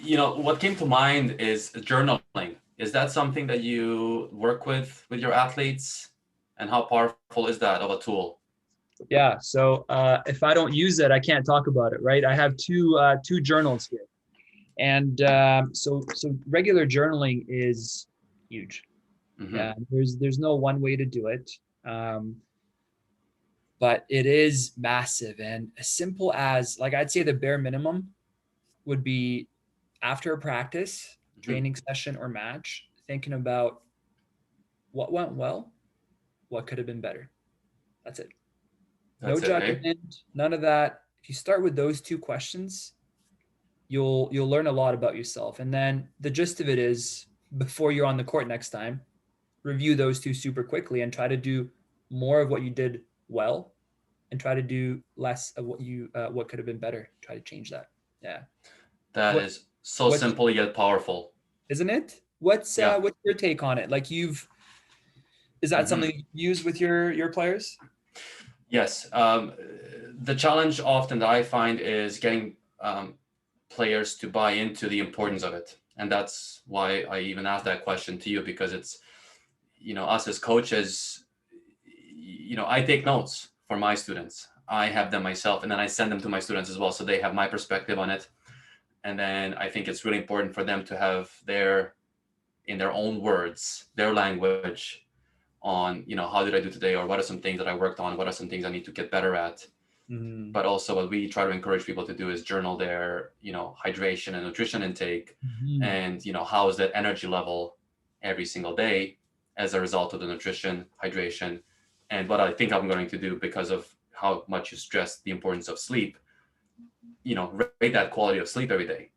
What came to mind is journaling. Is that something that you work with your athletes? And how powerful is that of a tool? Yeah. So if I don't use it, I can't talk about it, right? I have two journals here, and so regular journaling is huge. Mm-hmm. Yeah. There's no one way to do it, but it is massive and as simple as like I'd say the bare minimum would be after a practice, Mm-hmm. training session, or match, thinking about what went well, what could have been better. That's it. No That's it, eh? judgment, none of that. If you start with those two questions, you'll learn a lot about yourself. And then the gist of it is before you're on the court next time, review those two super quickly and try to do more of what you did well and try to do less of what could have been better. Try to change that. Yeah. That What is so what simple yet powerful. isn't it? Yeah. What's your take on it? Like is that Mm-hmm. something you use with your players? Yes. The challenge often that I find is getting players to buy into the importance of it. And that's why I even asked that question to you, because it's, us as coaches, I take notes for my students. I have them myself, and then I send them to my students as well. So they have my perspective on it. And then I think it's really important for them to have in their own words, their language on, how did I do today? Or what are some things that I worked on? What are some things I need to get better at? Mm-hmm. But also what we try to encourage people to do is journal their, hydration and nutrition intake, Mm-hmm. and, how is that energy level every single day as a result of the nutrition, hydration, and what I think I'm going to do because of how much you stress the importance of sleep, rate that quality of sleep every day.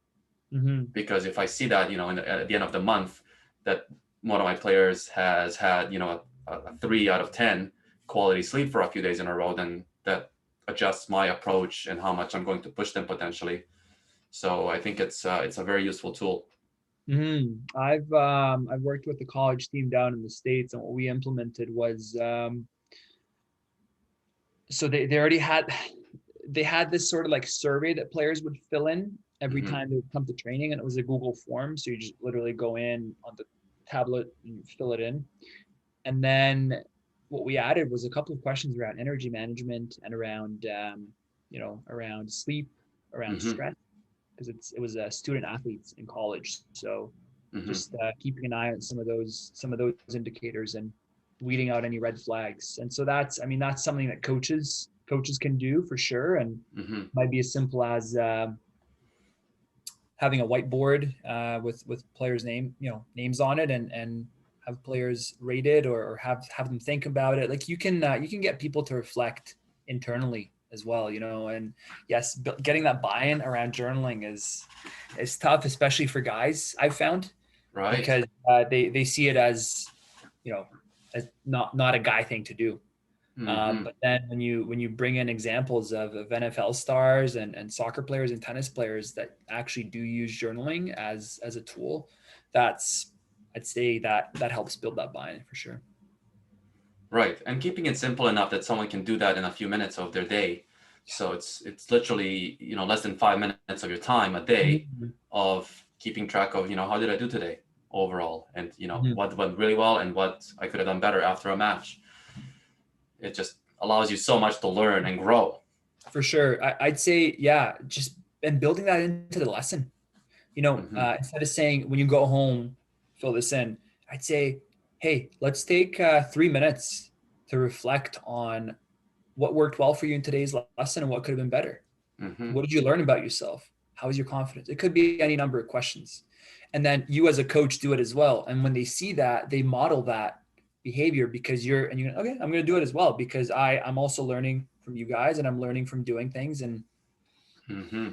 Mm-hmm. Because if I see that, at the end of the month, that one of my players has had, a 3 out of 10 quality sleep for a few days in a row, then that adjusts my approach and how much I'm going to push them potentially. So I think it's a very useful tool. I've worked with the college team down in the States, and what we implemented was so they already had this sort of like survey that players would fill in every Mm-hmm. time they would come to training, and it was a Google form. So you just literally go in on the tablet and fill it in. And then what we added was a couple of questions around energy management and around around sleep, around Mm-hmm. stress, because it was student athletes in college. So Mm-hmm. just keeping an eye on some of those indicators and weeding out any red flags. And so that's something that coaches can do for sure, and Mm-hmm. might be as simple as having a whiteboard with players' names on it, and have players rate it, or have them think about it. Like you can get people to reflect internally as well, and yes, getting that buy-in around journaling is tough, especially for guys, I've found, Right. because they see it as you know as not a guy thing to do. Mm-hmm. But then when you bring in examples of NFL stars and soccer players and tennis players that actually do use journaling as a tool, that's I'd say that helps build that buy-in for sure. Right. And keeping it simple enough that someone can do that in a few minutes of their day. So it's literally, less than 5 minutes of your time a day Mhm. of keeping track of, how did I do today overall, and, Mhm. what went really well and what I could have done better after a match. It just allows you so much to learn and grow. For sure. I'd say, yeah, just and building that into the lesson. Mm-hmm. Instead of saying when you go home, fill this in, I'd say, hey, let's take 3 minutes to reflect on what worked well for you in today's lesson and what could have been better. Mm-hmm. What did you learn about yourself? How is your confidence? It could be any number of questions. And then you as a coach do it as well. And when they see that, they model that behavior because you're okay, I'm going to do it as well because I'm also learning from you guys and I'm learning from doing things. And Mm-hmm.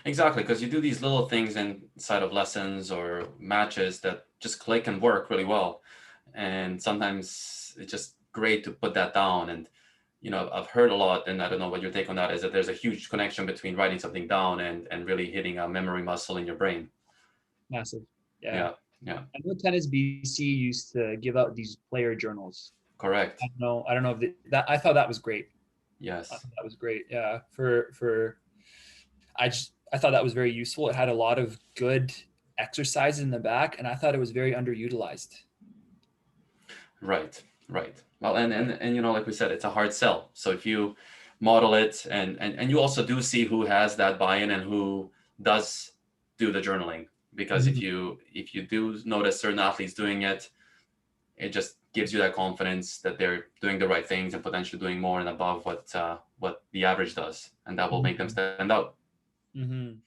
Exactly, because you do these little things inside of lessons or matches that just click and work really well. And sometimes it's just great to put that down. And, I've heard a lot, and I don't know what your take on that is, that there's a huge connection between writing something down and really hitting a memory muscle in your brain. massive. Yeah. Yeah, yeah, I know Tennis BC used to give out these player journals. I correct. don't know. I don't know if that I thought that was great. I Yes. thought that was great. Yeah. For I just I thought that was very useful. It had a lot of good exercises in the back, and I thought it was very underutilized. Right, right. Well, and you know, like we said, it's a hard sell. So if you model it, and you also do see who has that buy-in and who does do the journaling, because Mhm. if you do notice certain athletes doing it, it just gives you that confidence that they're doing the right things and potentially doing more and above what the average does, and that will make them Mhm. stand out. Mhm.